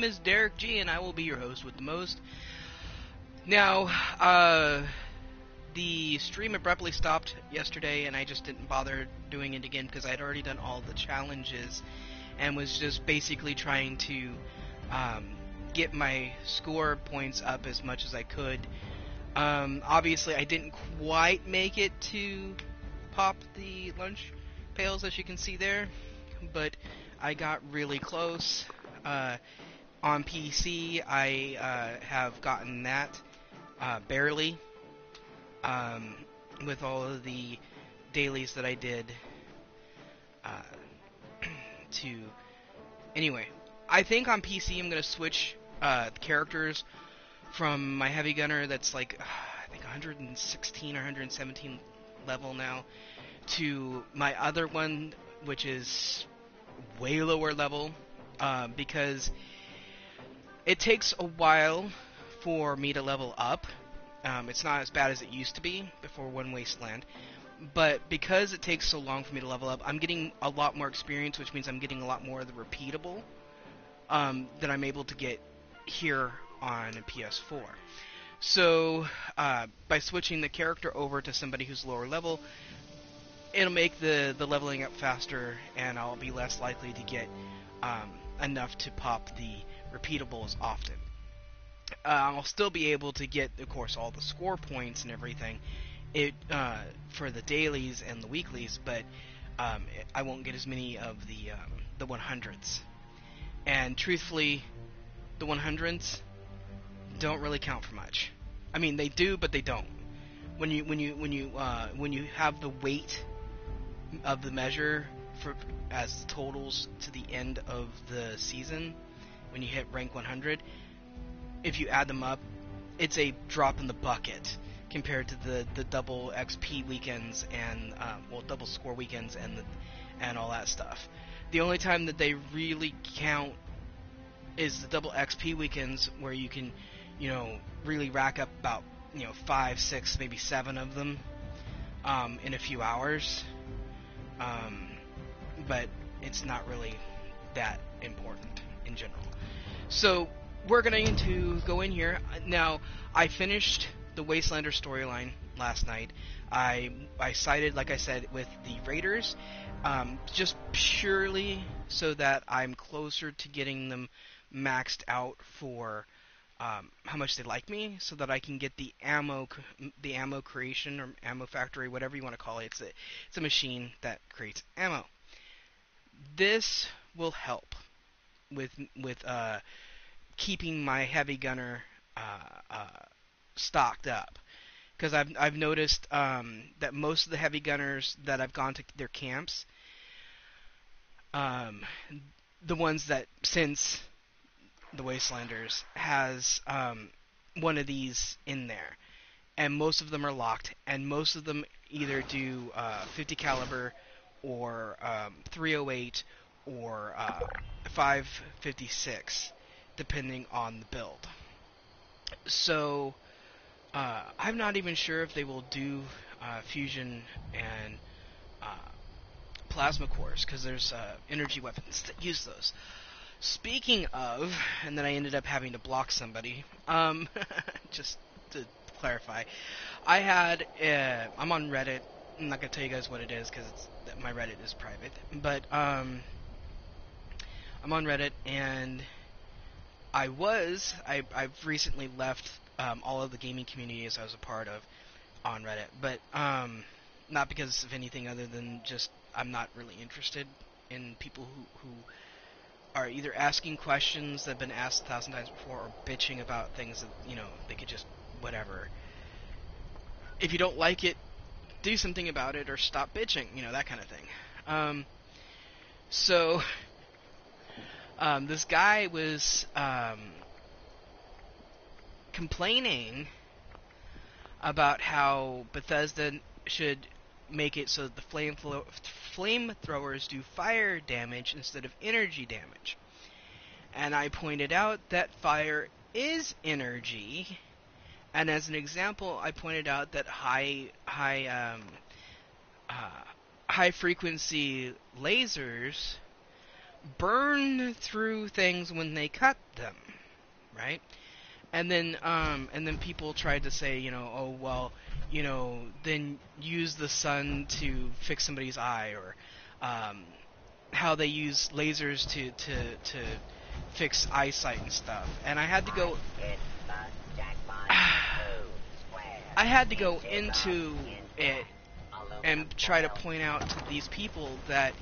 name is Derek G, and I will be your host with the most. Now, the stream abruptly stopped yesterday, and I just didn't bother doing it again because I had already done all the challenges and was just basically trying to get my score points up as much as I could. Obviously, I didn't quite make it to pop the lunch pails, as you can see there, but I got really close. On PC, I have gotten that barely, with all of the dailies that I did to... Anyway, I think on PC I'm going to switch characters from my heavy gunner that's like, I think 116 or 117 level now, to my other one, which is way lower level, because it takes a while for me to level up. It's not as bad as it used to be before One Wasteland, but because it takes so long for me to level up, I'm getting a lot more experience, which means I'm getting a lot more of the repeatable that I'm able to get here on PS4. So, by switching the character over to somebody who's lower level, it'll make the leveling up faster, and I'll be less likely to get enough to pop the repeatables often. I'll still be able to get, of course, all the score points and everything for the dailies and the weeklies, but I won't get as many of the 100s. And truthfully, the 100s don't really count for much. I mean, they do, but they don't. When you have the weight of the measure as totals to the end of the season, when you hit rank 100, if you add them up, it's a drop in the bucket compared to the double XP weekends and double score weekends and all that stuff. The only time that they really count is the double XP weekends, where you can, really rack up about 5, 6, maybe 7 of them in a few hours. But it's not really that important in general. So we're going to go in here. Now, I finished the Wastelander storyline last night. I sided, like I said, with the Raiders, just purely so that I'm closer to getting them maxed out for how much they like me, so that I can get the ammo creation or ammo factory, whatever you want to call it. It's a machine that creates ammo. This will help with keeping my heavy gunner stocked up, because I've noticed that most of the heavy gunners that I've gone to their camps, the ones that since the Wastelanders has one of these in there, and most of them are locked, and most of them either do 50 caliber or 308 or 556, depending on the build. So I'm not even sure if they will do fusion and plasma cores, because there's energy weapons that use those. Speaking of, and then I ended up having to block somebody, just to clarify, I'm on Reddit. I'm not going to tell you guys what it is, because my Reddit is private, but I'm on Reddit, and I've recently left all of the gaming communities I was a part of on Reddit, but not because of anything other than just I'm not really interested in people who are either asking questions that have been asked 1,000 times before, or bitching about things that, they could just, whatever. If you don't like it, do something about it, or stop bitching, that kind of thing. So, this guy was complaining about how Bethesda should make it so that the flamethrowers do fire damage instead of energy damage. And I pointed out that fire is energy, and as an example, I pointed out that high frequency lasers burn through things when they cut them, right? And then people tried to say, oh well, then use the sun to fix somebody's eye, or how they use lasers to fix eyesight and stuff. And I had to go I had to go into it and try to point out to these people that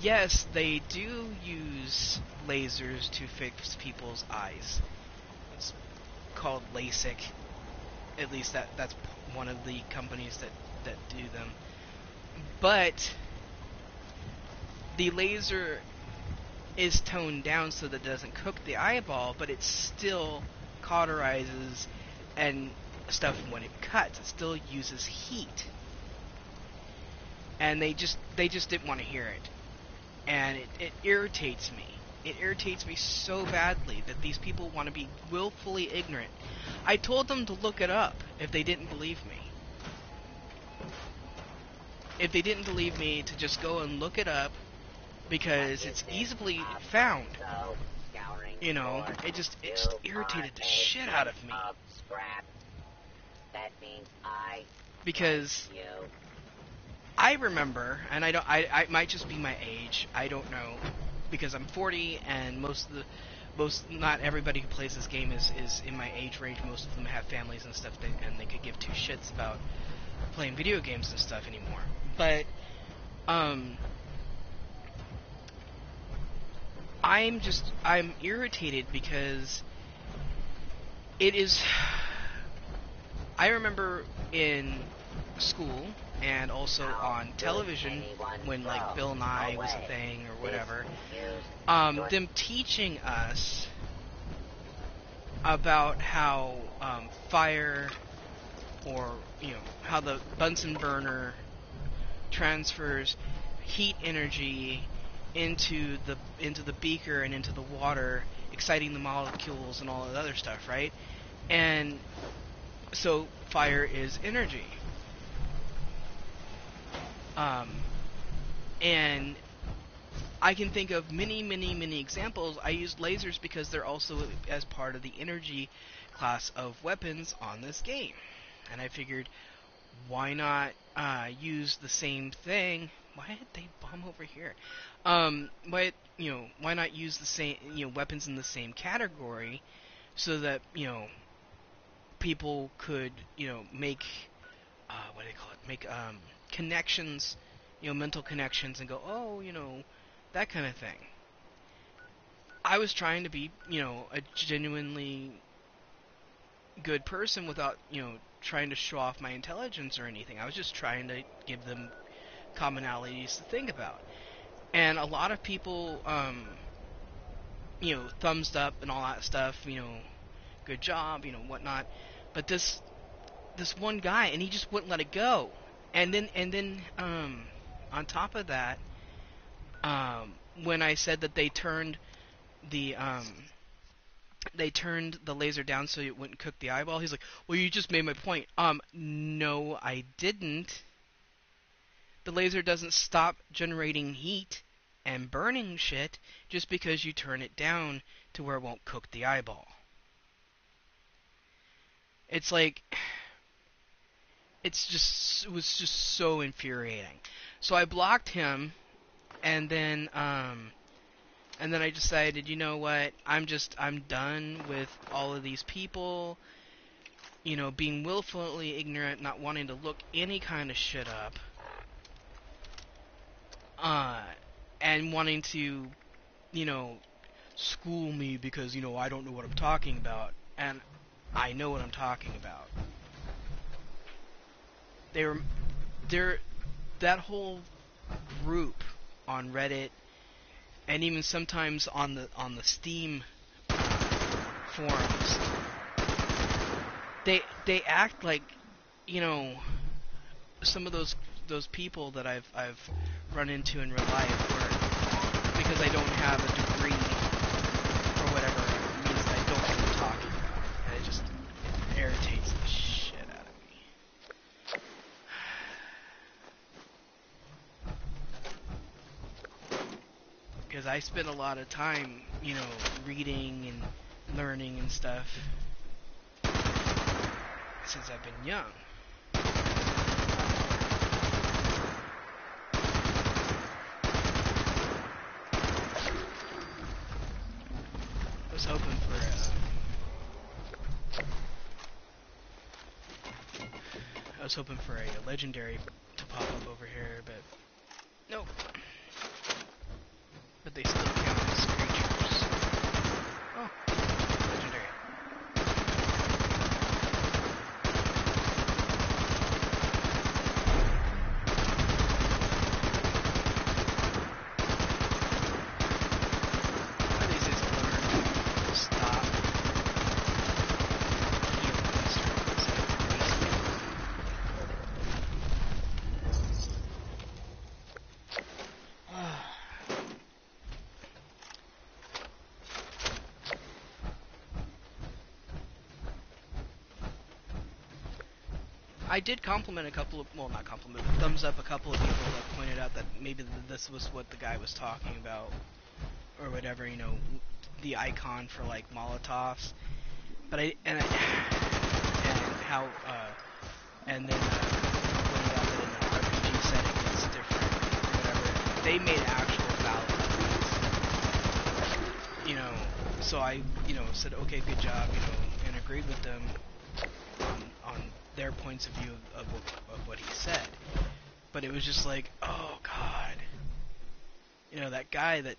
yes, they do use lasers to fix people's eyes. It's called LASIK. At least that's one of the companies that do them. But the laser is toned down so that it doesn't cook the eyeball, but it still cauterizes and stuff when it cuts. It still uses heat. And they just didn't want to hear it. And it irritates me. It irritates me so badly that these people want to be willfully ignorant. I told them to look it up if they didn't believe me. If they didn't believe me, to just go and look it up, because it's easily found. It just irritated the shit out of me. Because I remember, and I might just be my age, I don't know, because I'm 40, and not everybody who plays this game is in my age range. Most of them have families and stuff, and they could give two shits about playing video games and stuff anymore. But I'm irritated because it is. I remember in school and also on television when like Bill Nye was a thing or whatever, them teaching us about how fire, or how the Bunsen burner transfers heat energy into the beaker and into the water, exciting the molecules and all that other stuff, right? And so fire is energy. And I can think of many examples. I used lasers because they're also as part of the energy class of weapons on this game. And I figured, why not use the same thing? Why did they bomb over here? Why not use the same, weapons in the same category, so that, people could, make, what do they call it? Make, connections, mental connections, and go, oh, that kind of thing. I was trying to be, a genuinely good person without, trying to show off my intelligence or anything. I was just trying to give them commonalities to think about. And a lot of people, thumbs up and all that stuff, good job, whatnot. But this one guy, and he just wouldn't let it go. And then, on top of that, when I said that they turned the laser down so it wouldn't cook the eyeball, he's like, well, you just made my point. No, I didn't. The laser doesn't stop generating heat and burning shit just because you turn it down to where it won't cook the eyeball. It's like, it was just so infuriating. So I blocked him, and then I decided, you know what, I'm done with all of these people, being willfully ignorant, not wanting to look any kind of shit up, and wanting to, school me because, I don't know what I'm talking about, and I know what I'm talking about. That whole group on Reddit, and even sometimes on the Steam forums, they act like, some of those people that I've run into in real life, where because I don't have a degree or whatever, it means that I don't know what I'm talking about, and it just irritates the shit out of me. Because because I spend a lot of time, reading and learning and stuff since I've been young. I was hoping for a legendary to pop up over here, but nope. But they still count as creatures. Oh, legendary. At least it's learned to stop healing I did compliment a couple of, well, not compliment, but thumbs up a couple of people that pointed out that maybe this was what the guy was talking about, or whatever, the icon for like Molotovs. But and how, and then pointed out that in an RPG setting it's different, or whatever. They made actual valid points, so I, said, okay, good job, and agreed with them on their points of view of what he said. But it was just like, oh god, that guy that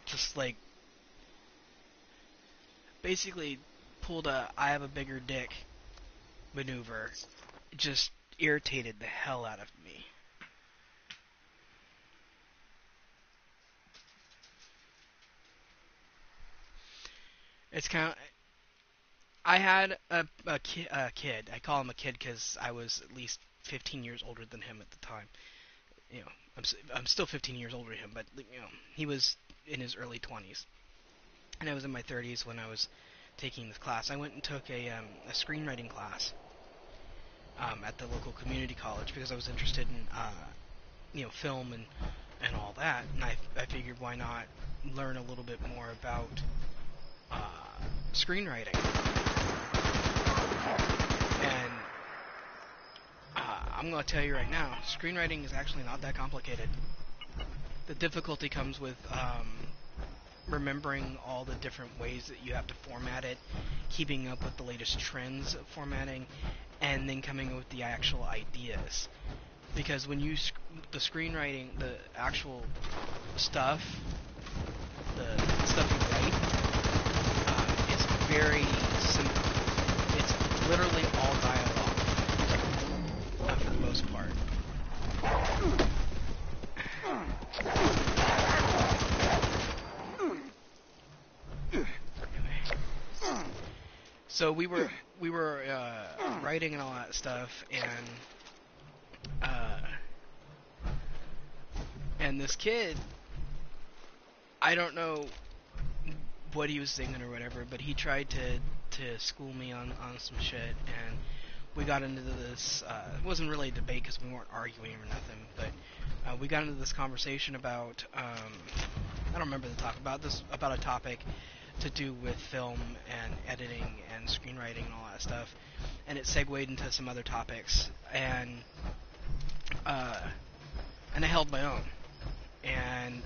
just like basically pulled a I have a bigger dick maneuver, just irritated the hell out of me. It's kind of, I had a kid. I call him a kid because I was at least 15 years older than him at the time. I'm still 15 years older than him, but he was in his early 20s, and I was in my 30s when I was taking this class. I went and took a screenwriting class at the local community college because I was interested in film and all that, and I figured why not learn a little bit more about screenwriting. And I'm going to tell you right now, screenwriting is actually not that complicated. The difficulty comes with remembering all the different ways that you have to format it, keeping up with the latest trends of formatting, and then coming up with the actual ideas. Because when you the screenwriting, the actual stuff, the stuff you write, is very simple. It's literally all dialogue, for the most part. So we were writing and all that stuff, and this kid, I don't know what he was thinking or whatever, but he tried to school me on some shit, and we got into this, it wasn't really a debate because we weren't arguing or nothing, but we got into this conversation about, I don't remember the talk, about a topic to do with film and editing and screenwriting and all that stuff, and it segued into some other topics, and I held my own, and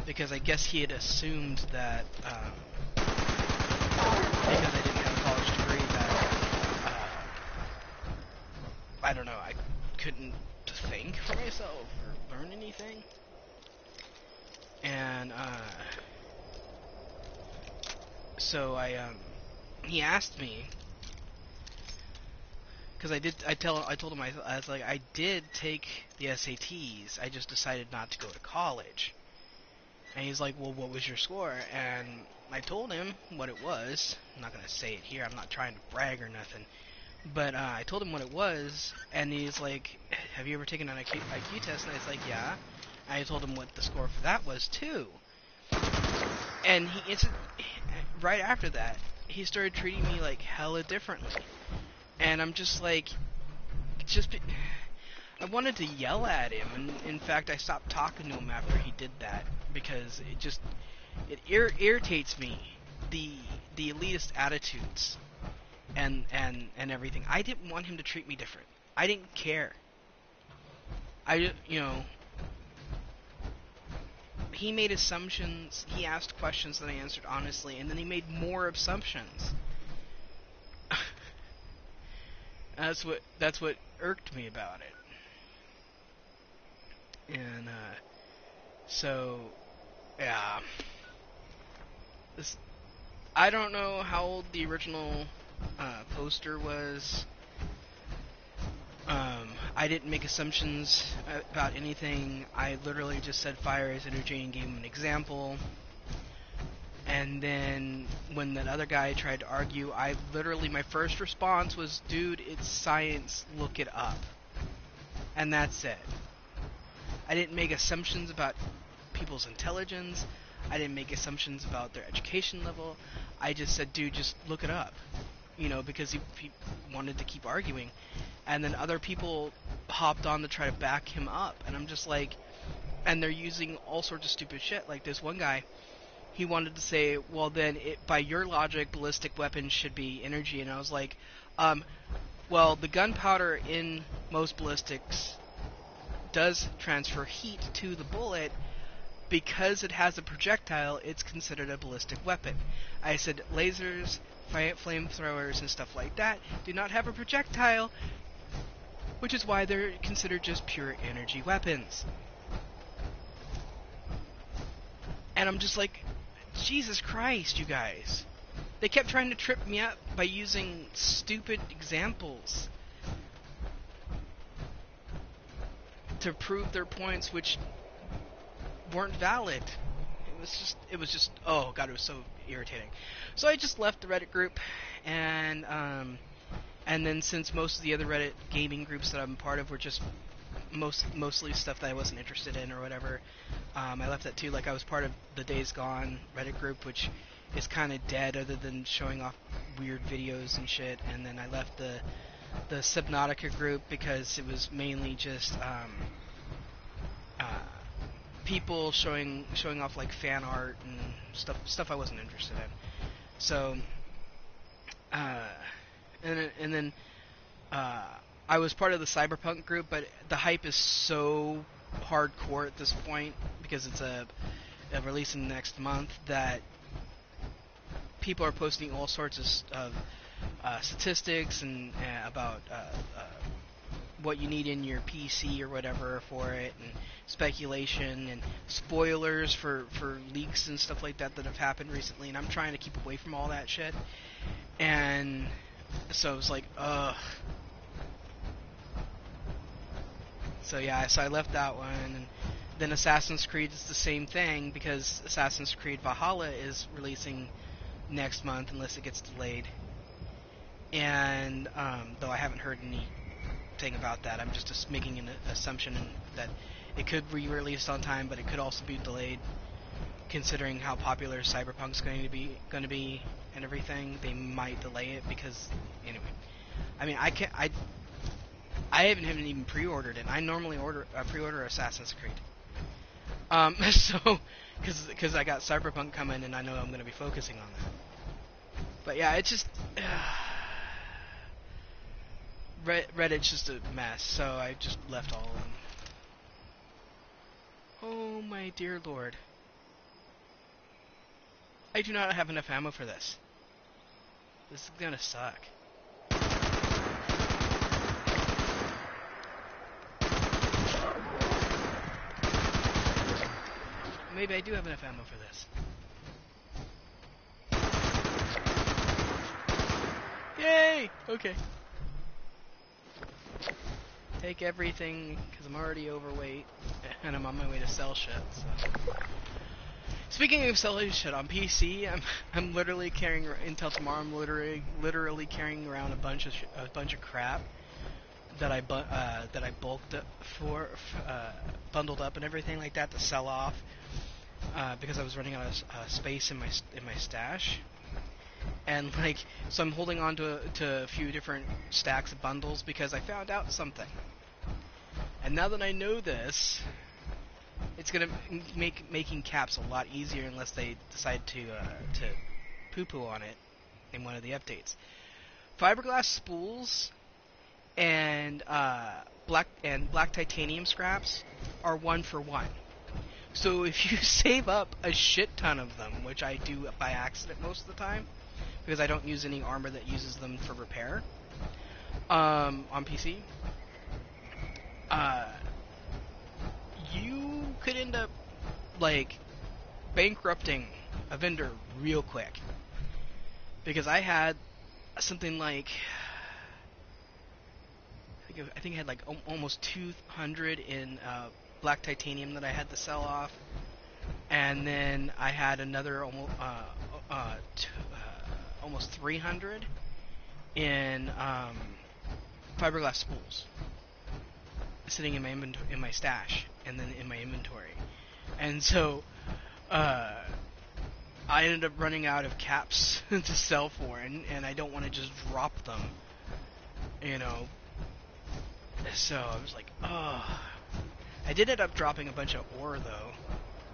because I guess he had assumed that because I didn't have a college degree that I don't know, I couldn't think for myself or learn anything, and so he asked me, because I told him, I was like, I did take the SATs, I just decided not to go to college. And he's like, well, what was your score? And I told him what it was. I'm not going to say it here, I'm not trying to brag or nothing. But I told him what it was, and he's like, have you ever taken an IQ test? And I was like, yeah. And I told him what the score for that was, too. And right after that, he started treating me like hella differently. And I'm just like, I wanted to yell at him, and in fact, I stopped talking to him after he did that because it irritates me, the elitist attitudes and everything. I didn't want him to treat me different. I didn't care. He made assumptions. He asked questions that I answered honestly, and then he made more assumptions. That's what irked me about it. And so yeah, I don't know how old the original poster was. I didn't make assumptions about anything. I literally just said fire is energy and gave him an example. And then when that other guy tried to argue, my first response was, dude, it's science, look it up. And that's it. I didn't make assumptions about people's intelligence. I didn't make assumptions about their education level. I just said, dude, just look it up. Because he wanted to keep arguing. And then other people hopped on to try to back him up. And I'm just like, and they're using all sorts of stupid shit. Like this one guy, he wanted to say, well then, by your logic, ballistic weapons should be energy. And I was like, well, the gunpowder in most ballistics does transfer heat to the bullet. Because it has a projectile, it's considered a ballistic weapon. I said lasers, flamethrowers, and stuff like that do not have a projectile, which is why they're considered just pure energy weapons. And I'm just like, Jesus Christ, you guys. They kept trying to trip me up by using stupid examples to prove their points, which weren't valid. It was just oh god, it was so irritating. So I just left the Reddit group, and then since most of the other Reddit gaming groups that I'm part of were just mostly stuff that I wasn't interested in or whatever, I left that too. Like I was part of the Days Gone Reddit group, which is kind of dead other than showing off weird videos and shit. And then I left the Subnautica group because it was mainly just people showing off like fan art and stuff I wasn't interested in. So and then I was part of the Cyberpunk group, but the hype is so hardcore at this point because it's a releasing next month that people are posting all sorts of statistics and about what you need in your PC or whatever for it, and speculation and spoilers for leaks and stuff like that have happened recently, and I'm trying to keep away from all that shit. And so it was like, ugh. So yeah, so I left that one, and then Assassin's Creed is the same thing because Assassin's Creed Valhalla is releasing next month unless it gets delayed. And though I haven't heard anything about that, I'm just making an assumption that it could be released on time, but it could also be delayed, considering how popular Cyberpunk's going to be and everything. They might delay it because anyway. I mean, I haven't even pre-ordered it. I normally pre-order Assassin's Creed. So, because I got Cyberpunk coming, and I know I'm going to be focusing on that. But yeah, it's just Reddit's just a mess. So I just left all of them. Oh my dear lord! I do not have enough ammo for this. This is gonna suck. Maybe I do have enough ammo for this. Yay! Okay. Take everything, because I'm already overweight, and I'm on my way to sell shit, so. Speaking of selling shit on PC, I'm literally carrying, until tomorrow, I'm literally carrying around a bunch of crap that I bulked up bundled up and everything like that to sell off. Because I was running out of space in my stash, and so I'm holding on to a few different stacks of bundles because I found out something, And now that I know this, it's gonna make making caps a lot easier unless they decide to poo-poo on it in one of the updates. Fiberglass spools and black titanium scraps are 1-for-1. So if you save up a shit ton of them, which I do by accident most of the time, because I don't use any armor that uses them for repair on PC, you could end up like bankrupting a vendor real quick. Because I had something like I think I had like almost 200 in black titanium that I had to sell off, and then I had another almost 300 in fiberglass spools sitting in my stash, and then in my inventory, and so I ended up running out of caps to sell for, and I don't want to just drop them, you know. So I was like, oh. I did end up dropping a bunch of ore though,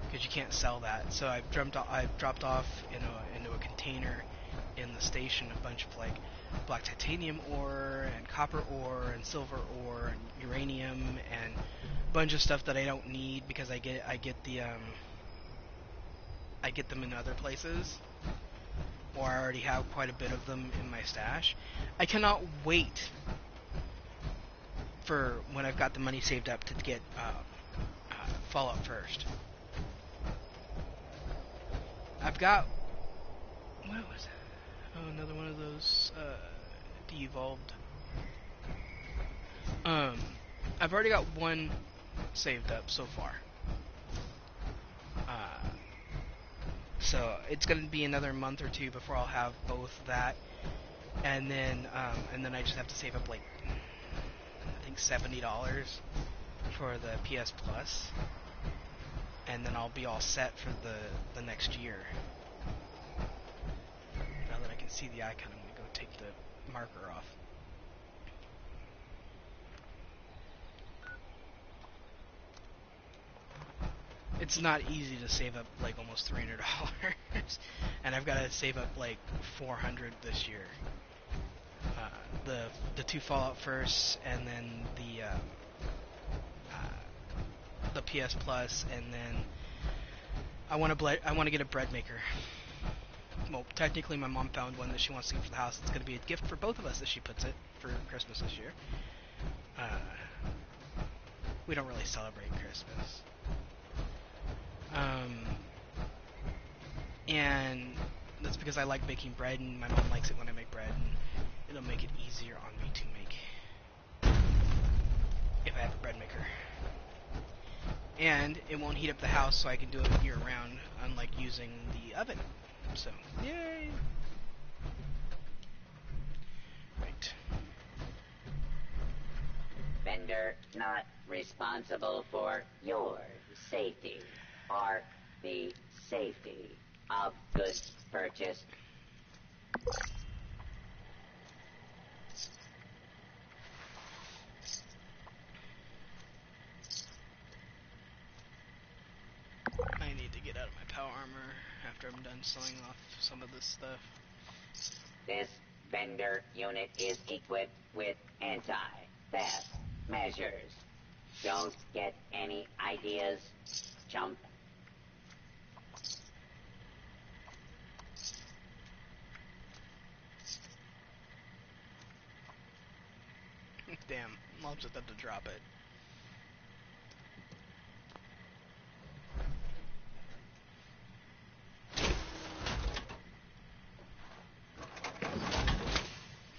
because you can't sell that. So I dropped off into a container in the station a bunch of like black titanium ore and copper ore and silver ore and uranium and a bunch of stuff that I don't need because I get them in other places, or I already have quite a bit of them in my stash. I cannot wait for when I've got the money saved up to get Fallout first. I've got, what was it? Oh, another one of those de-evolved. I've already got one saved up so far. So it's going to be another month or two before I'll have both that, and then I just have to save up like I think $70 for the PS Plus, and then I'll be all set for the next year. Now that I can see the icon, I'm going to go take the marker off. It's not easy to save up like almost $300, and I've got to save up like $400 this year. The two Fallout first, and then the PS Plus, and then I want to get a bread maker. Well, technically, my mom found one that she wants to get for the house. It's going to be a gift for both of us, as she puts it, for Christmas this year. We don't really celebrate Christmas. And that's because I like baking bread, and my mom likes it when I make bread, and it'll make it easier on me to make if I have a bread maker. And it won't heat up the house, so I can do it year-round, unlike using the oven. So, yay! Right. Vendor not responsible for your safety or the safety of goods purchased. I need to get out of my power armor after I'm done selling off some of this stuff. This vendor unit is equipped with anti-theft measures. Don't get any ideas, chump. Damn, I'll just have to drop it.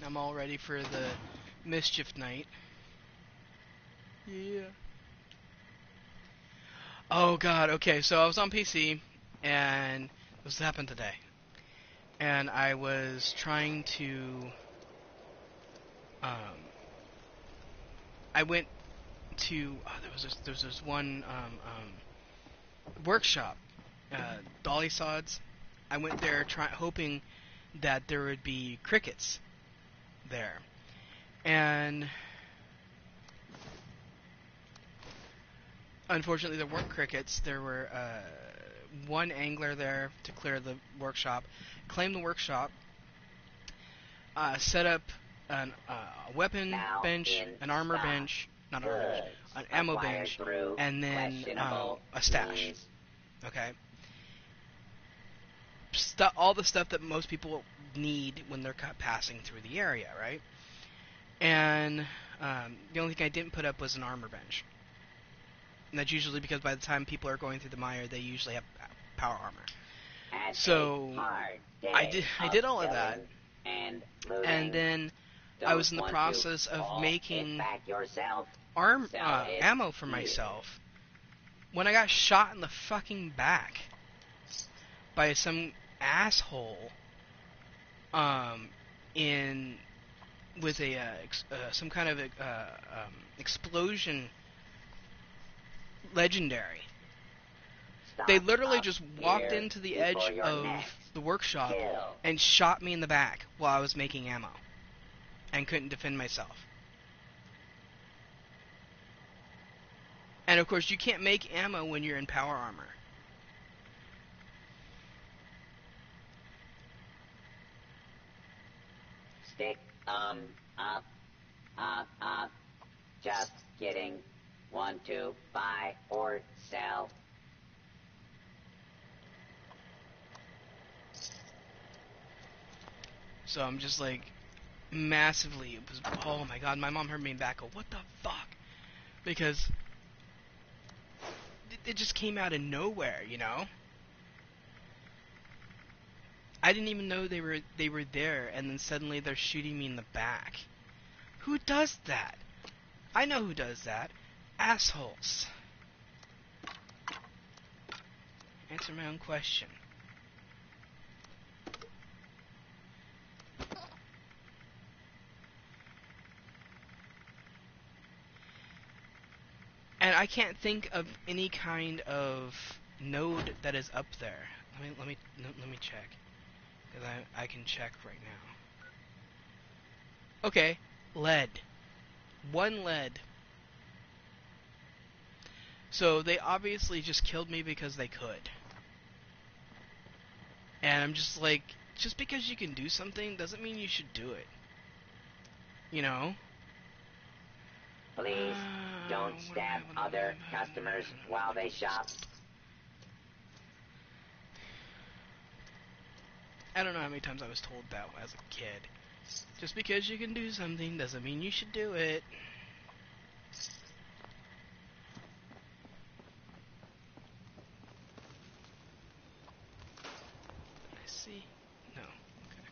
I'm all ready for the Mischief Night. Yeah. Oh god, okay, so I was on PC, and this happened today. And I was trying to, I went to, there was this one, workshop, Dolly Sods. I went there hoping that there would be crickets there. And unfortunately, there weren't crickets. There were one angler there to clear the workshop, claim the workshop, set up a weapon Now bench, in an armor stock. bench, not armor bench, Goods an ammo acquired bench, through and then questionable a stash. means. Okay, all the stuff that most people need when they're passing through the area, right? And the only thing I didn't put up was an armor bench. And that's usually because by the time people are going through the mire, they usually have power armor. At So a hard day I did all of that, and looting. and then I was in the process of making back yourself. ammo for myself when I got shot in the fucking back by some asshole in with a some kind of explosion legendary. Stop They literally up just walked here into the before edge your of next the workshop kill. and shot me in the back while I was making ammo and couldn't defend myself. And of course, you can't make ammo when you're in power armor. Stick up. Just kidding. Want to buy or sell? So I'm just like massively, it was, oh my god, my mom heard me back go, what the fuck? Because it just came out of nowhere, you know? I didn't even know they were there, and then suddenly they're shooting me in the back. Who does that? I know who does that. Assholes. Answer my own question. And I can't think of any kind of node that is up there. Let me check, because I can check right now. Okay, lead. One lead. So they obviously just killed me because they could. And I'm just like, just because you can do something doesn't mean you should do it. You know? Please don't stab other customers while they shop. I don't know how many times I was told that as a kid. Just because you can do something doesn't mean you should do it. I see. No. Okay.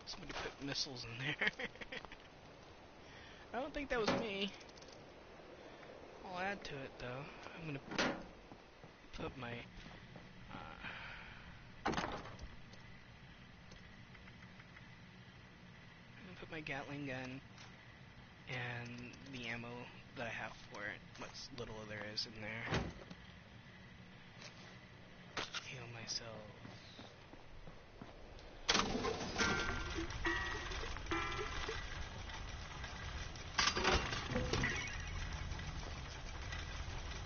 Somebody put missiles in there. I don't think that was me. I'll add to it though. I'm gonna put my I'm gonna put my Gatling gun and the ammo that I have for it, what little there is in there. Heal myself.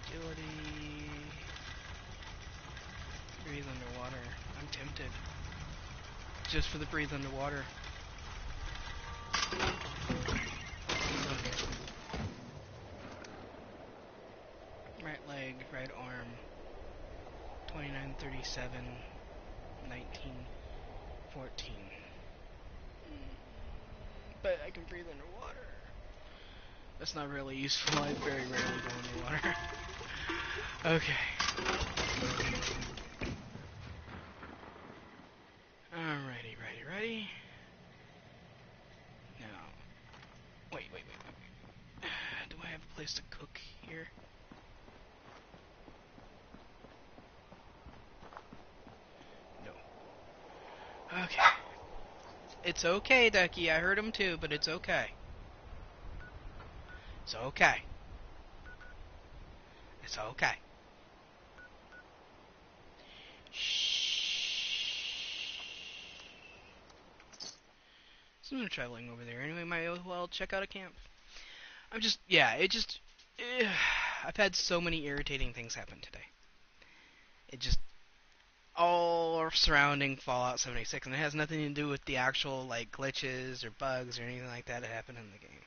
Agility. Breathe underwater. I'm tempted. Just for the breathe underwater. Right leg, right arm. 2937, 1914. But I can breathe underwater. That's not really useful. I very rarely go underwater. Okay. Alrighty, ready. Now, wait. Do I have a place to cook here? No. Okay. It's okay, Ducky. I heard him too, but it's okay. It's okay. It's okay. Shh. So I'm traveling over there anyway. Might as well check out a camp. I'm just, yeah. It just I've had so many irritating things happen today. It just all surrounding Fallout 76, and it has nothing to do with the actual like glitches or bugs or anything like that happen in the game.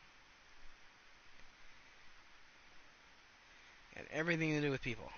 And everything to do with people.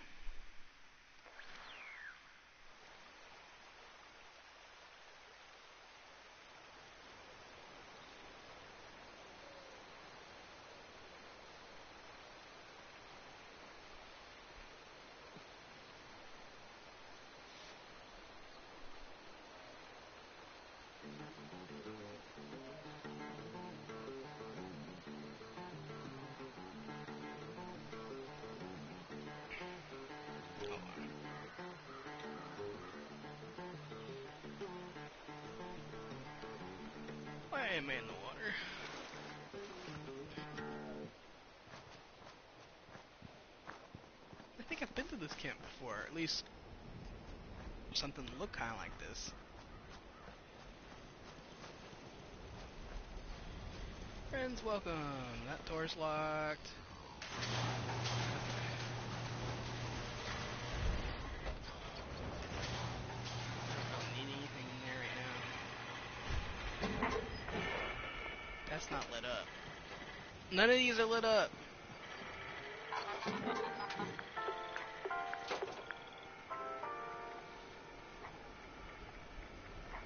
Why am I in the water? I think I've been to this camp before, at least something that looked kind of like this. Friends, welcome. That door's locked. Don't need anything in there right now. That's not lit up. None of these are lit up.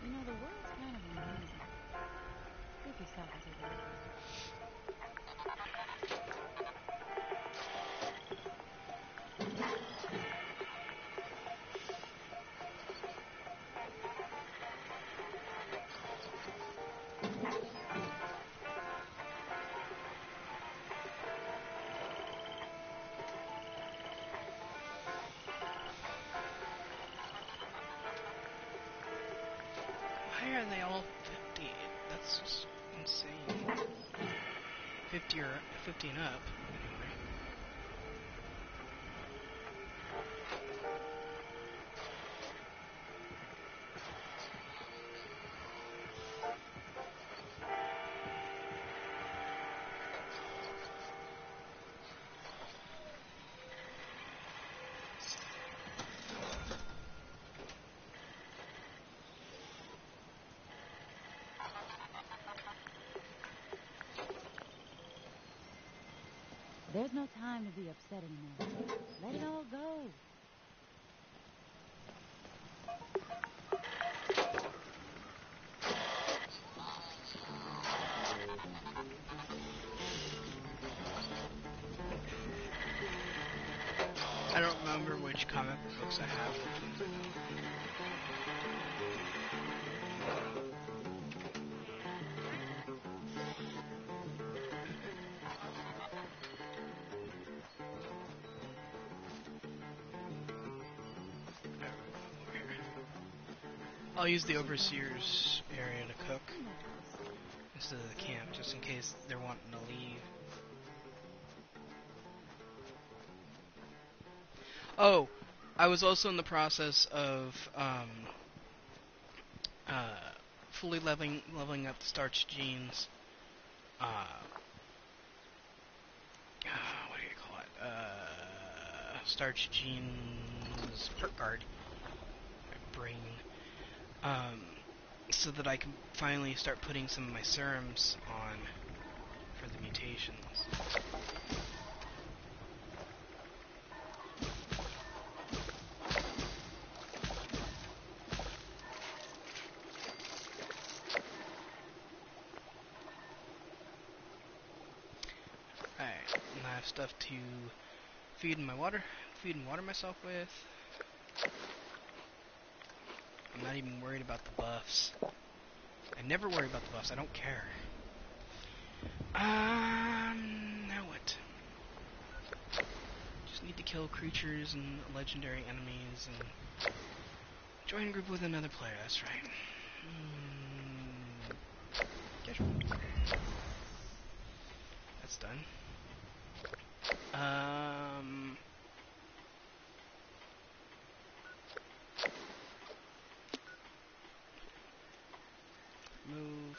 You know, the world's kind of amazing. Give yourself a take a look. Why are they all 50? That's just insane. 50 or 50 and up, anyway. There's no time to be upset anymore. Let it all go. I don't remember which comic books I have. Which ones I don't. I'll use the Overseer's area to cook instead of the camp, just in case they're wanting to leave. Oh, I was also in the process of fully leveling up the starch genes. What do you call it? Starch genes perk guard. My brain. So that I can finally start putting some of my serums on for the mutations. Alright, and I have stuff to feed and water myself with. I'm not even worried about the buffs. I never worry about the buffs, I don't care. Now what? Just need to kill creatures and legendary enemies and join a group with another player, that's right. That's done. Move.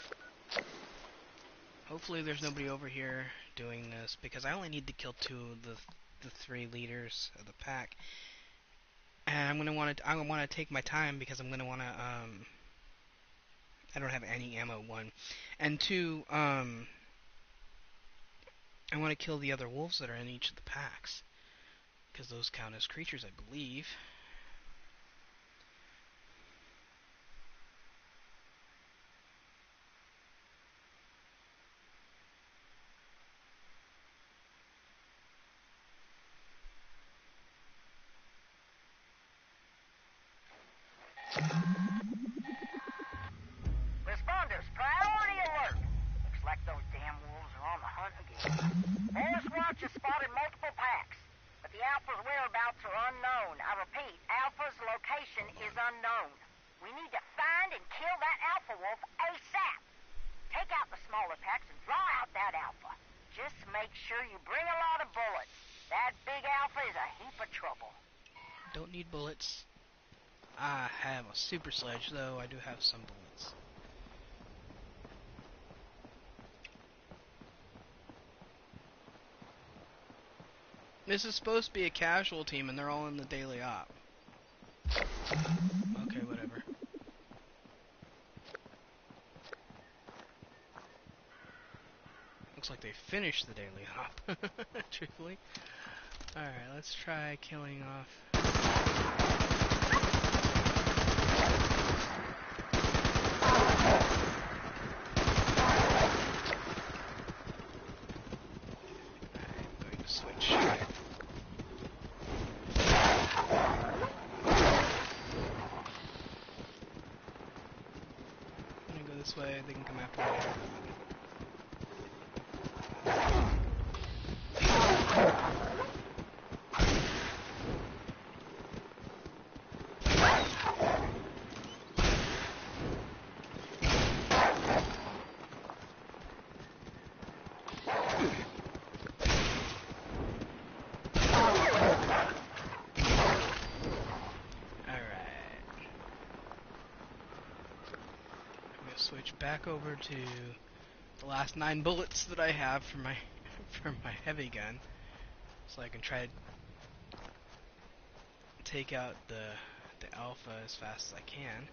Hopefully there's nobody over here doing this, because I only need to kill 2 of the 3 leaders of the pack. And I want to take my time, because I'm gonna want to I don't have any ammo, 1, and 2, I want to kill the other wolves that are in each of the packs, because those count as creatures, I believe. Responders, priority alert! Looks like those damn wolves are on the hunt again. Forest Watch has spotted multiple packs, but the Alpha's whereabouts are unknown. I repeat, Alpha's location is unknown. We need to find and kill that Alpha wolf ASAP. Take out the smaller packs and draw out that Alpha. Just make sure you bring a lot of bullets. That big Alpha is a heap of trouble. Don't need bullets. I have a super sledge, though. I do have some bullets. This is supposed to be a casual team, and they're all in the daily op. Okay, whatever. Looks like they finished the daily op, truthfully. Alright, let's try killing off... Switch. I'm gonna go this way, they can come after me. Switch back over to the last 9 bullets that I have for my heavy gun, so I can try to take out the Alpha as fast as I can.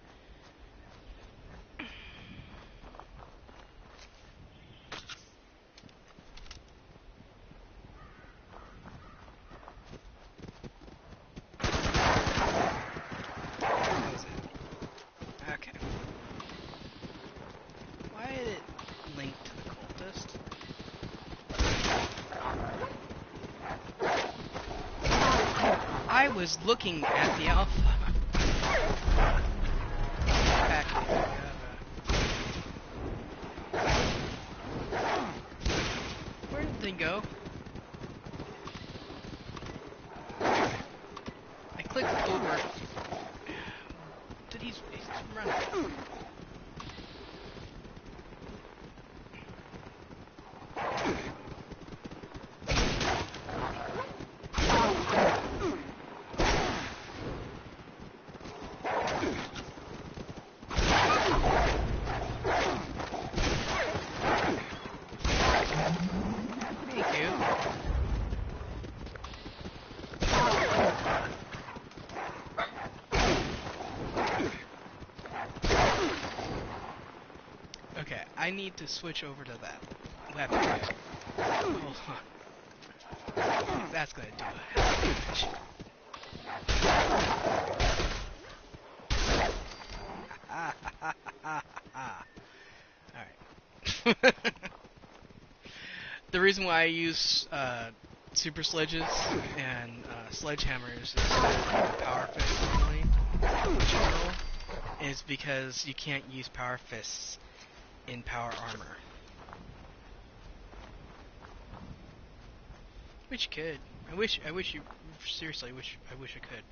I was looking at the Alpha. Where did they go? I clicked over. He's running. I need to switch over to that weapon. Hold on. That's gonna do a hell of a damage. Alright. The reason why I use super sledges and sledgehammers is power fist normally in general, is because you can't use power fists in power armor. Which you could. I wish you, seriously, I wish I could.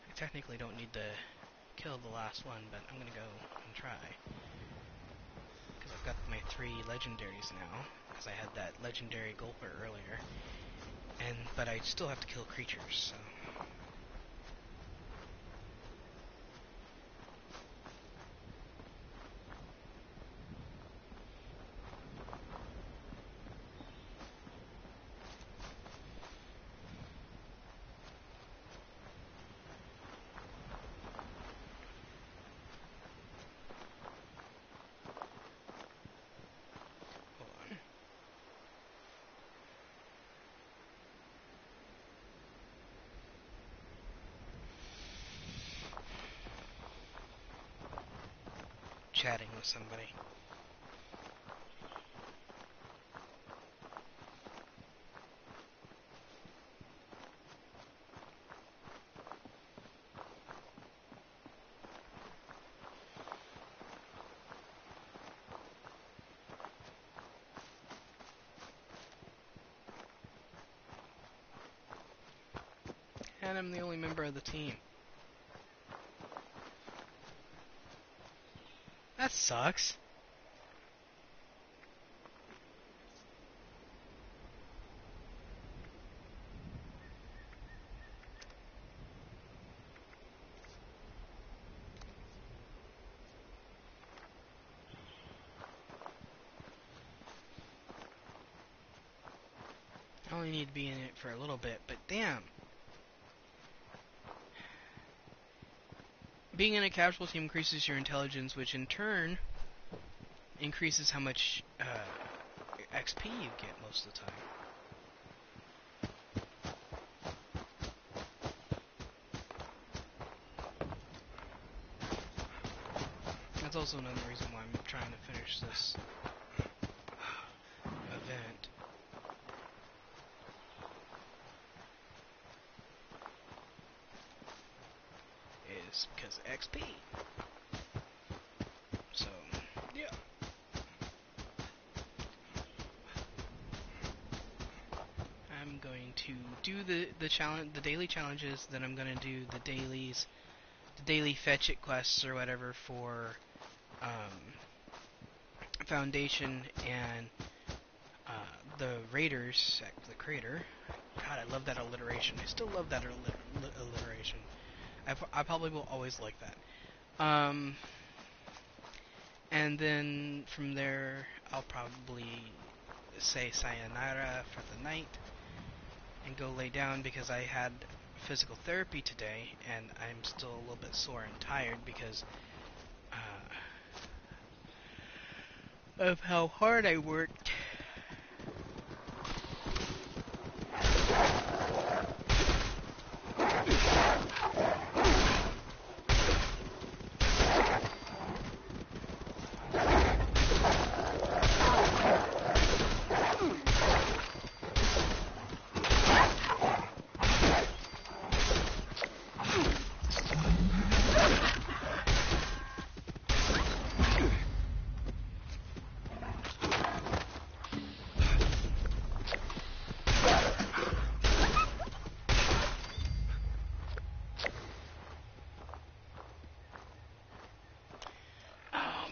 I technically don't need to kill the last one, but I'm gonna go and try. Because I've got my 3 legendaries now, because I had that legendary gulper earlier. But I still have to kill creatures, so... chatting with somebody. And I'm the only member of the team. That sucks. I only need to be in it for a little bit, but damn. Being in a casual team increases your intelligence, which in turn increases how much XP you get most of the time. That's also another reason why I'm trying to finish this event. Is because of XP. So, yeah. I'm going to do the challenge, the daily challenges. Then I'm going to do the daily fetch it quests or whatever for Foundation and the Raiders, the Crater. God, I love that alliteration. I still love that alliteration. I probably will always like that. And then from there, I'll probably say sayonara for the night and go lay down because I had physical therapy today and I'm still a little bit sore and tired because of how hard I worked.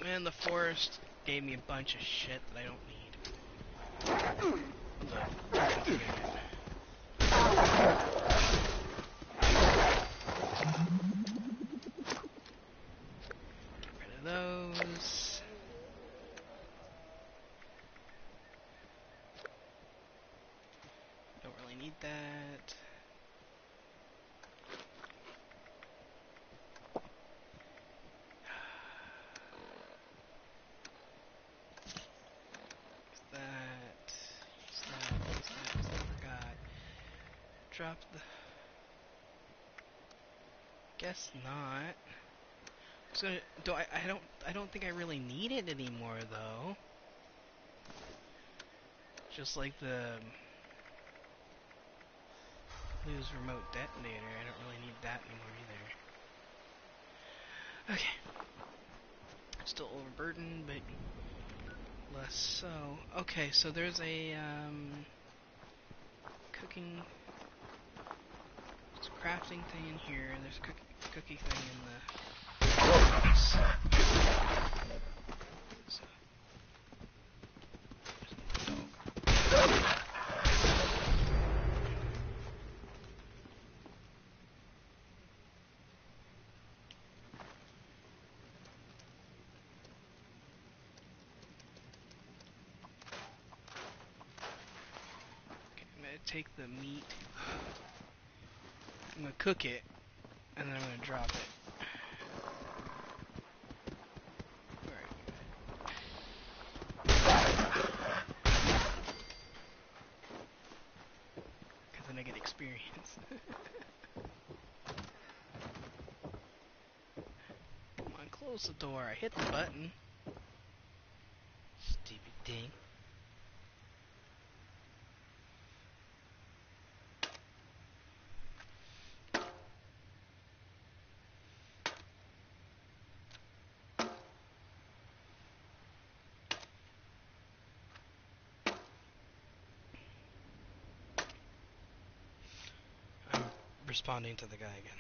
Man, the forest gave me a bunch of shit that I don't need. Get rid of those. Don't really need that. Drop the. Guess not. So I don't think I really need it anymore though. Just like the lose remote detonator, I don't really need that anymore either. Okay. Still overburdened, but less so. Okay, so there's a cooking. There's a crafting thing in here, and there's a cookie thing in the box. So, take the meat, I'm going to cook it, and then I'm going to drop it. Because then I get experience. Come on, close. Close the door. I hit the button. Stupid thing. I'm responding to the guy again.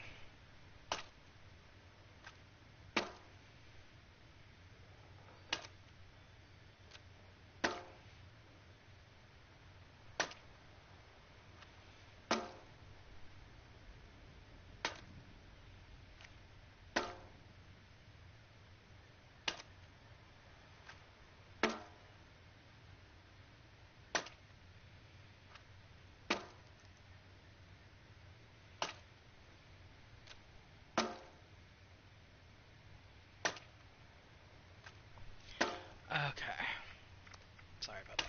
Okay. Sorry about that.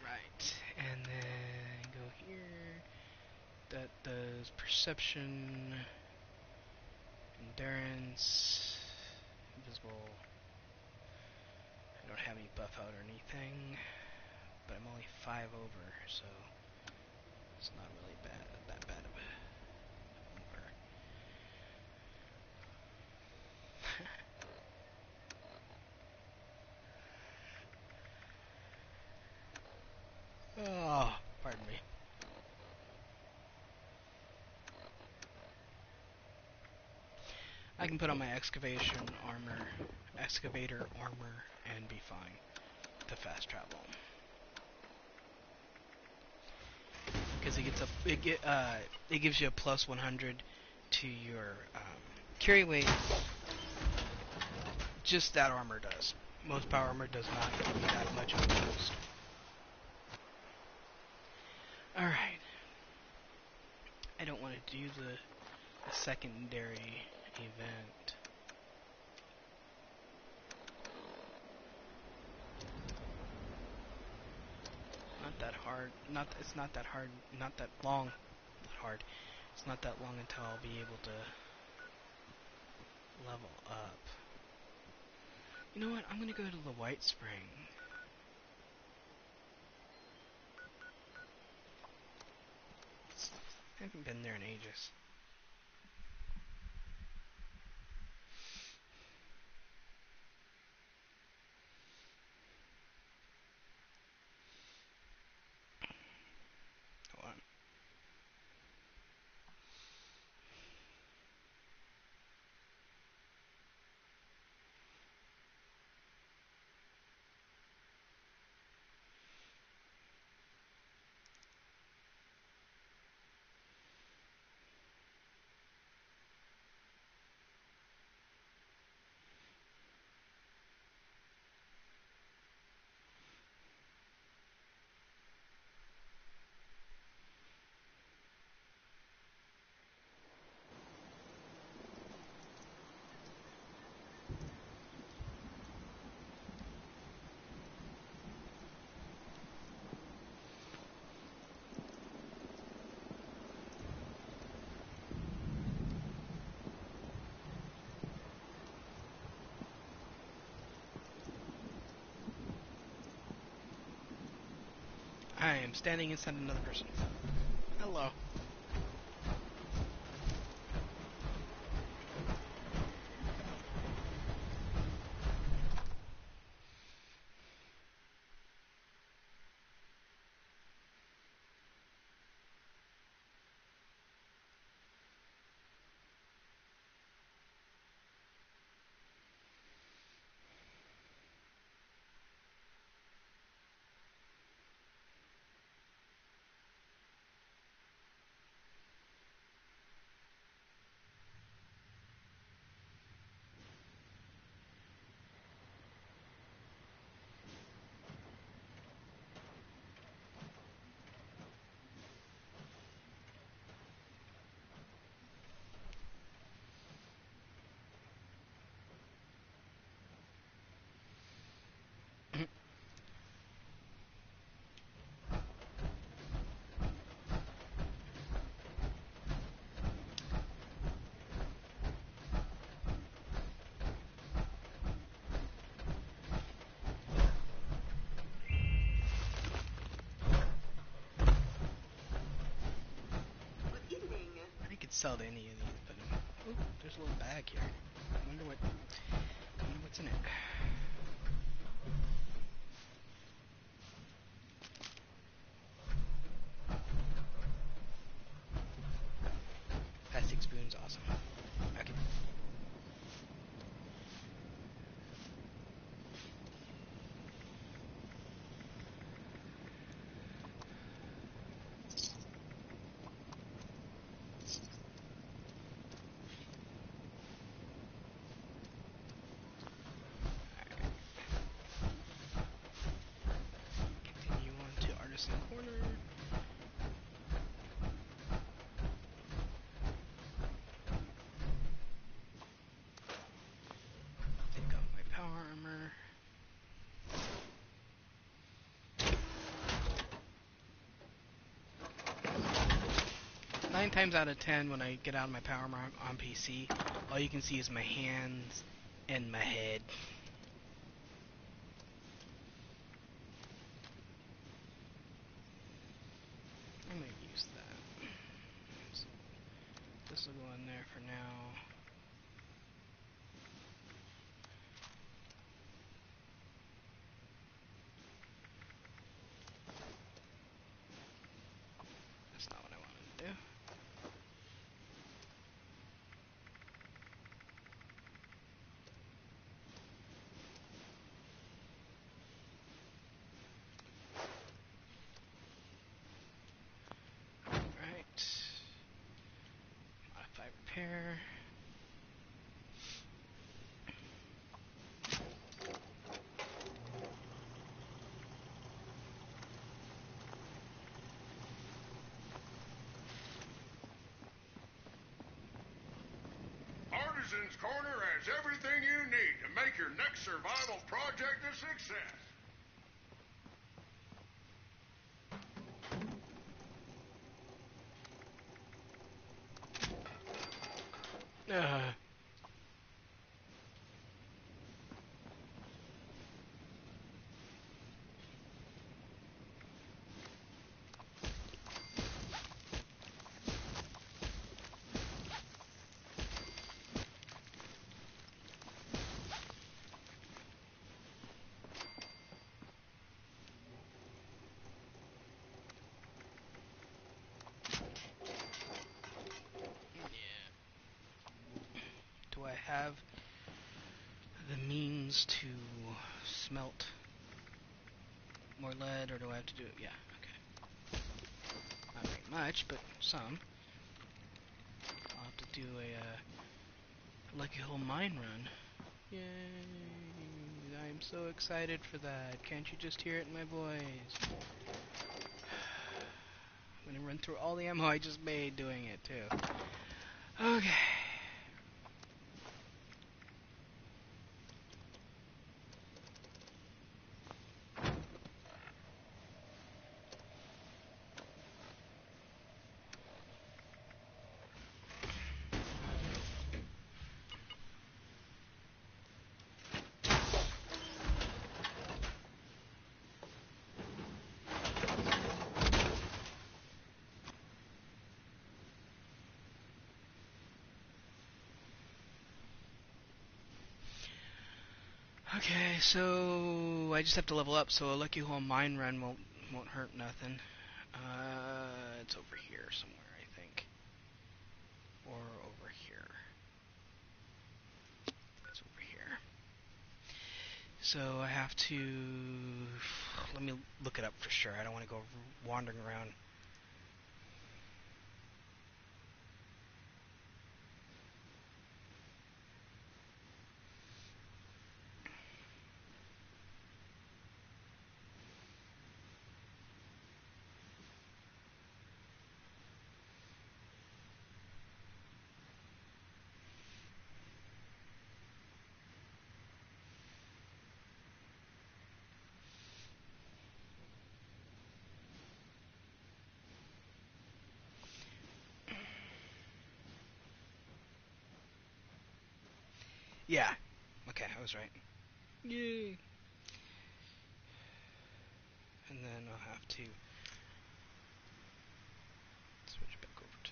Right. And then go here. That does perception, endurance, invisible. I don't have any buff out or anything, but I'm only 5 over, so it's not really that bad of a number. Oh, pardon me. I can put on my excavator armor, and be fine to fast travel. Because it gives you a plus 100 to your carry weight. Just that armor does. Most power armor does not give you that much of a boost. Alright. I don't want to do the secondary event. Not that hard. It's not that hard. Not that long. Not hard. It's not that long until I'll be able to level up. You know what? I'm gonna go to the White Spring. I haven't been there in ages. Hold on. I am standing inside another person. Hello. sell to any of these, but ooh, there's a little bag here. Wonder what's in it. Plastic spoon's awesome. Okay. Continue on to Artisan Corner. Take off my power armor. 9 times out of 10 when I get out of my power armor on PC, all you can see is my hands and my head. I'm gonna use that. So this will go in there for now. That's not what I wanted to do. Alright. Modify repair. Artisan's Corner has everything you need to make your next survival project a success. Do I have the means to smelt more lead, or do I have to do it? Yeah, okay. Not very much, but some. I'll have to do a Lucky Hole mine run. Yay! I'm so excited for that. Can't you just hear it in my voice? I'm gonna run through all the ammo I just made doing it, too. Okay. Okay, so I just have to level up, so a Lucky Hole mine run won't hurt nothing. It's over here somewhere, I think, or over here. It's over here. So I have to. Let me look it up for sure. I don't want to go wandering around. Yeah. Okay, I was right. Yay. And then I'll have to switch back over to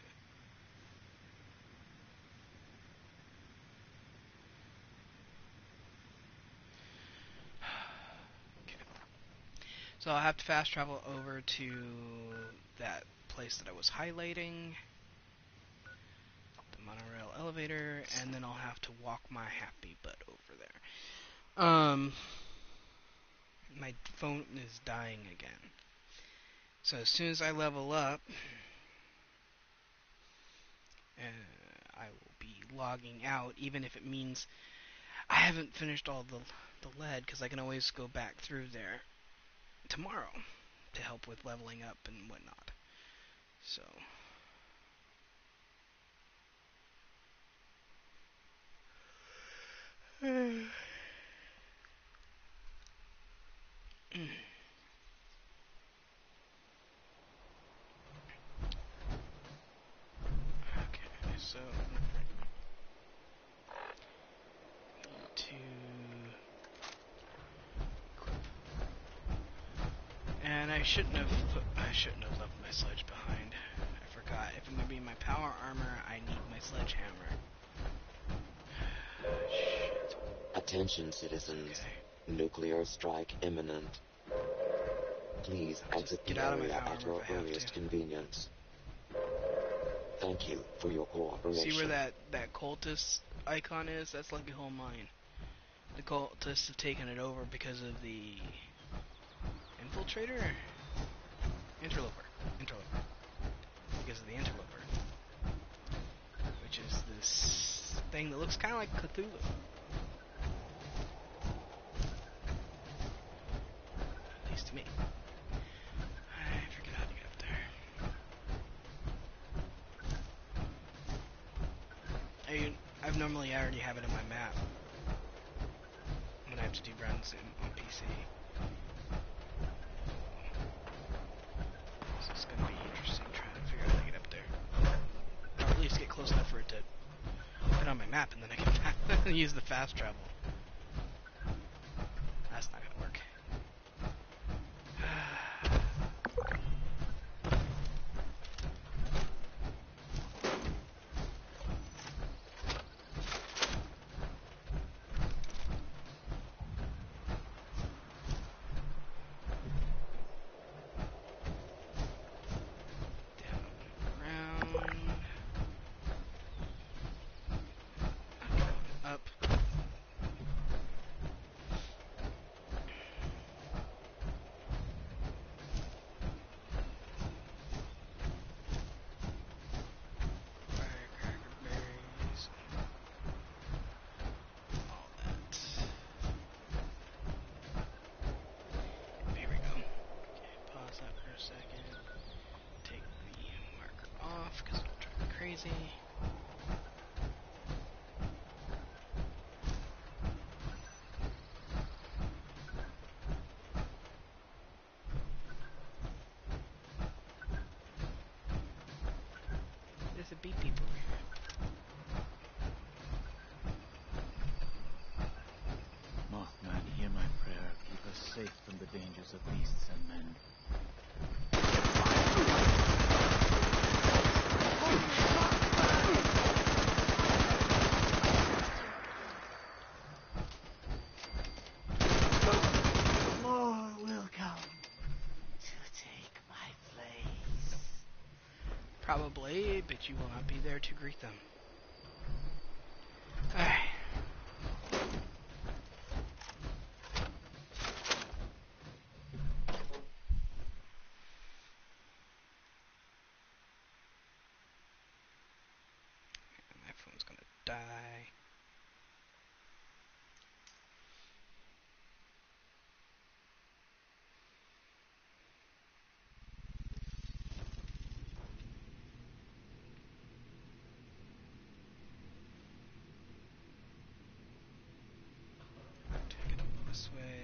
So I'll have to fast travel over to that place that I was highlighting, the monorail elevator, and then I'll have to walk my happy butt over there. My phone is dying again. So as soon as I level up, I will be logging out, even if it means I haven't finished all the lead, because I can always go back through there tomorrow to help with leveling up and whatnot. So okay, so need to equip. And I shouldn't have left my sledge behind. I forgot. If I'm gonna be in my power armor, I need my sledgehammer. Shit. Attention, citizens. Okay. Nuclear strike imminent. Please exit Get the out of my area power at armor your if I have earliest to. convenience. Thank you for your cooperation. See where that cultist icon is? That's like a whole mine. The cultists have taken it over because of the infiltrator? Interloper. Because of the interloper. Which is this thing that looks kind of like Cthulhu. At least to me. I forget how to get up there. I've normally already have it in my map when I have to do runs on PC. So it's gonna be interesting trying to figure out how to get up there. Or at least get close enough for it to put on my map, and then I can use the fast travel. That's not gonna work. Up. Firecracker berries. All that. Here we go. Okay, pause that for a second. Take the marker off because it'll drive me crazy. There's a beep beep over here. Mothman, hear my prayer. Keep us safe from the dangers of beasts and men. More will come to take my place. Probably, but you will not be there to greet them. Alright. My phone's gonna die. Take it this way.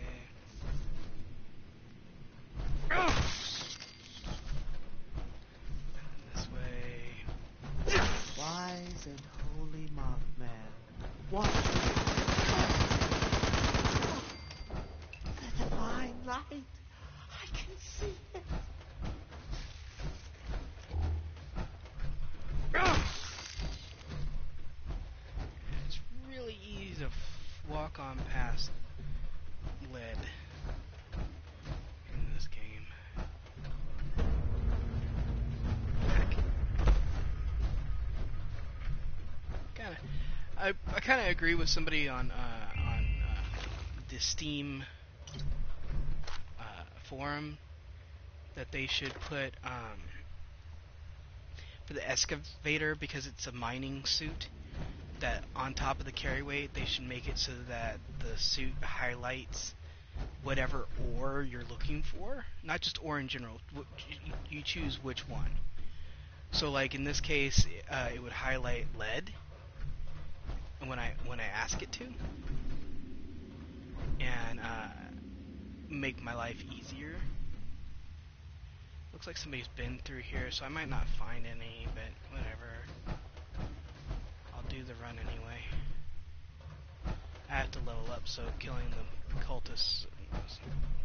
This way. Wise and holy Mothman, watch me. The divine light. I can see it. It's really easy to walk on past lead in this case. I kind of agree with somebody on the Steam forum that they should put for the excavator, because it's a mining suit, that on top of the carry weight they should make it so that the suit highlights whatever ore you're looking for, not just ore in general. You choose which one. So like in this case, it would highlight lead when I ask it to, and make my life easier. Looks like somebody's been through here, so I might not find any, but whatever. I'll do the run anyway. I have to level up, so killing the cultists is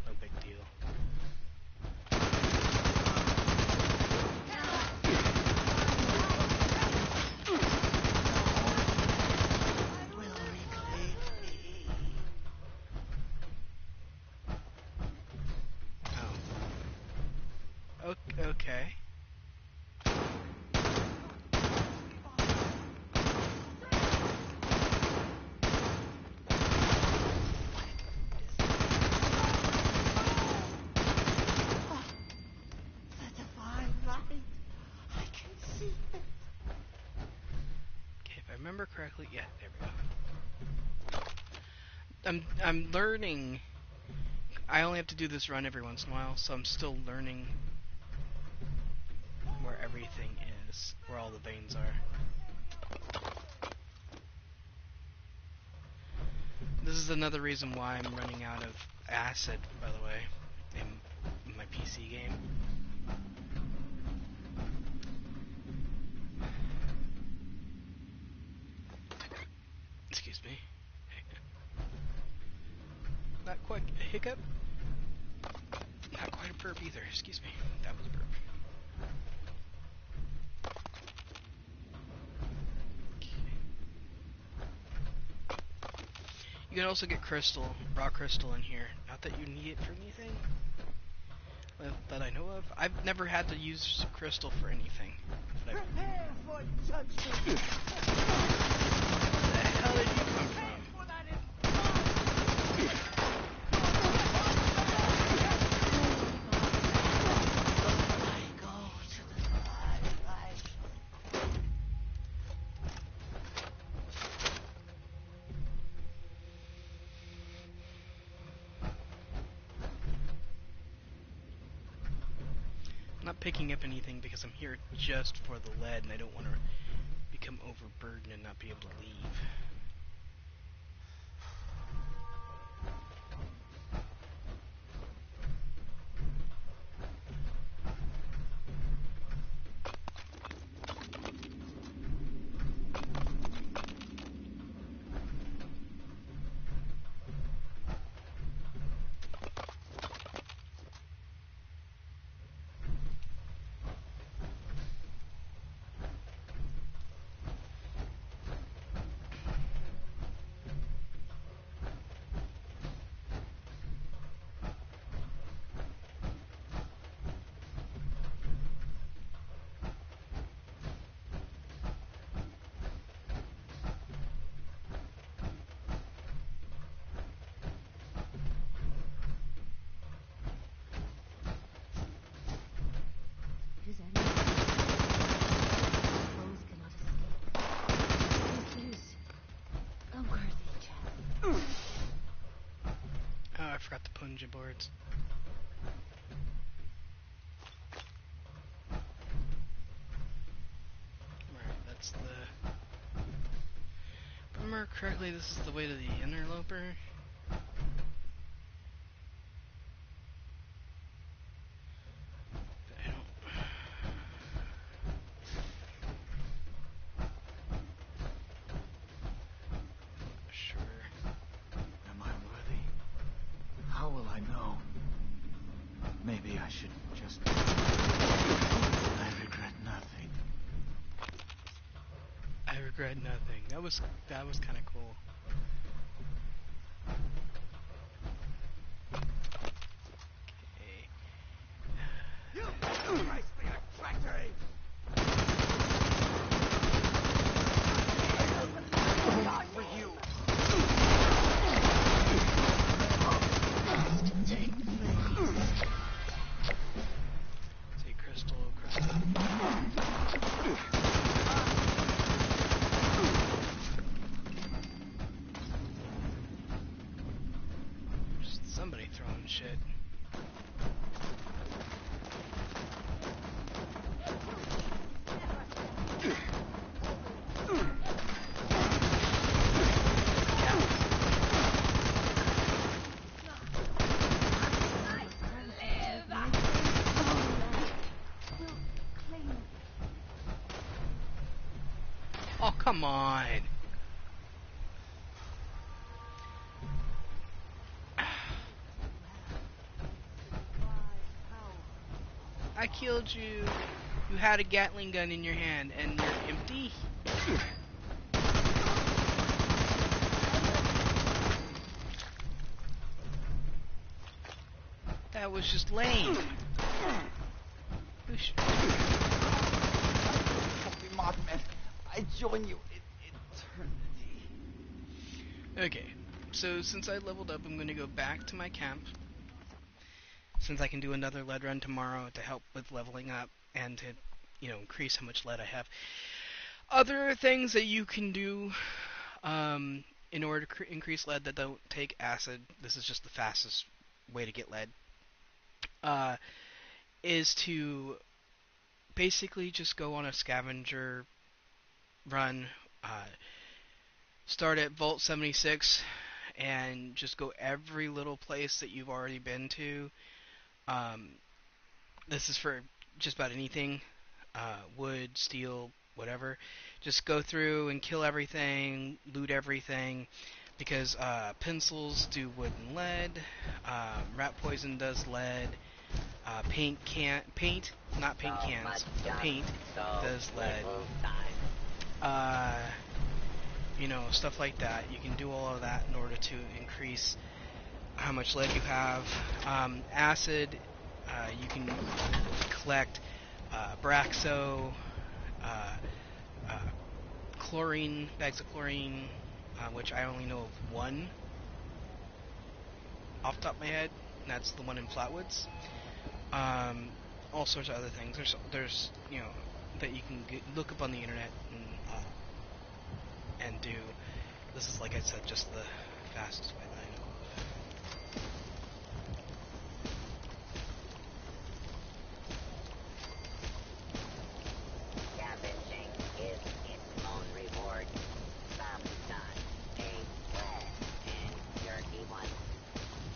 no big deal. Okay. If I remember correctly, yeah, there we go. I'm learning. I only have to do this run every once in a while, so I'm still learning where everything is, where all the veins are. This is another reason why I'm running out of acid, by the way, in my PC game. Excuse me. Not quite a hiccup. Not quite a burp either. Excuse me. That was a burp. You can also get crystal, raw crystal in here. Not that you need it for anything that I know of. I've never had to use crystal for anything. Prepare for judgment. Where the hell did you come from? I'm not picking up anything because I'm here just for the lead and I don't want to become overburdened and not be able to leave. I forgot the punja boards. Alright, that's the... If I remember correctly, this is the way to the interloper. But I don't... Sure. Am I worthy? How will I know? Maybe I should just... I regret nothing. I regret nothing. That was kind of cool. Okay. You Christ me a tractory! Come on. I killed you. You had a Gatling gun in your hand and you're empty. That was just lame. Copy, Mothman. I join you in eternity. Okay, so since I leveled up, I'm going to go back to my camp. Since I can do another lead run tomorrow to help with leveling up and to, increase how much lead I have. Other things that you can do in order to increase lead that don't take acid, this is just the fastest way to get lead, is to basically just go on a scavenger run, start at Vault 76, and just go every little place that you've already been to. This is for just about anything, wood, steel, whatever. Just go through and kill everything, loot everything, because pencils do wood and lead, rat poison does lead, paint, not paint cans, but paint does lead. Stuff like that. You can do all of that in order to increase how much lead you have. Acid, you can collect Braxo, chlorine, bags of chlorine, which I only know of one off the top of my head, and that's the one in Flatwoods. All sorts of other things. There's that you can look up on the internet and do. This is, like I said, just the fastest way that I know of. Scavenging is its own reward. Sometimes a wet and dirty one.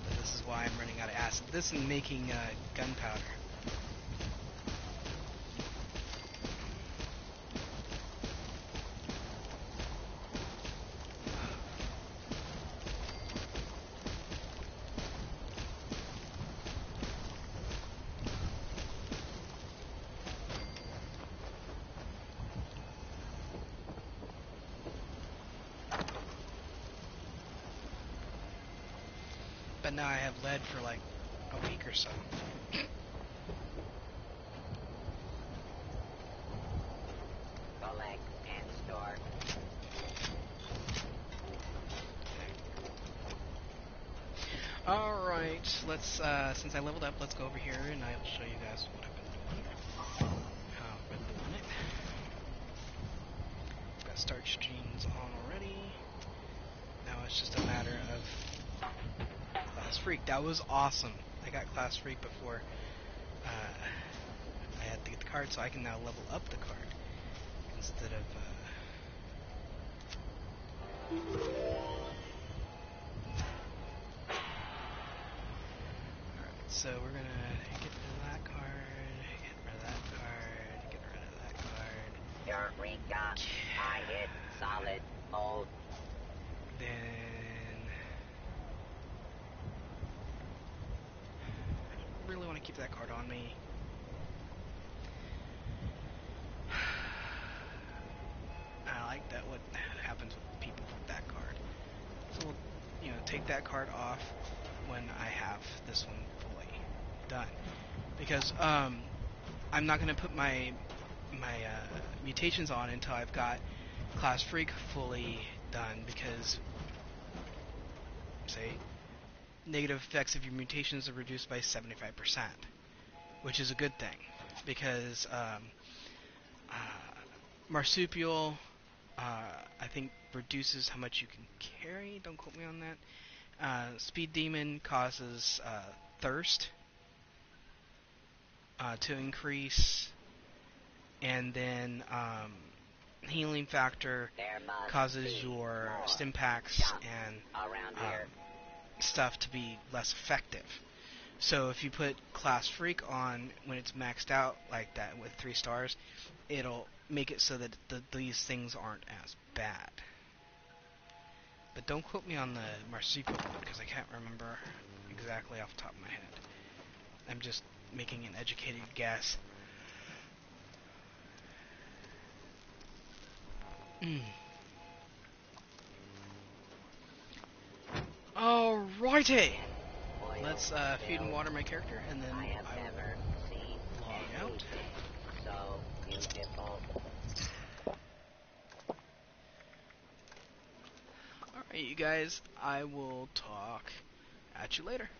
But this is why I'm running out of acid. This and making gunpowder. But now I have lead for like a week or so. Collect and store. Alright, let's, since I leveled up, let's go over here and I will show you guys what I've been doing. How I've been doing it. Got starch jeans on already. Now it's just a matter of Class Freak. That was awesome. I got Class Freak before I had to get the card, so I can now level up the card instead of Alright, so we're gonna get rid of that card, get rid of that card, get rid of that card. Eureka! I hit solid mode. Then I really want to keep that card on me. I like that what happens with people with that card. So we'll, take that card off when I have this one fully done. Because I'm not going to put my mutations on until I've got Class Freak fully done, because say negative effects of your mutations are reduced by 75%, which is a good thing, because Marsupial I think reduces how much you can carry, don't quote me on that. Speed Demon causes thirst to increase, and then Healing Factor causes your stim packs and stuff to be less effective. So if you put Class Freak on when it's maxed out like that with 3 stars, it'll make it so that these things aren't as bad. But don't quote me on the Marsupial one, because I can't remember exactly off the top of my head. I'm just making an educated guess. Alrighty! Let's feed and water my character, and then I will log out. So beautiful. Alright, you guys, I will talk at you later.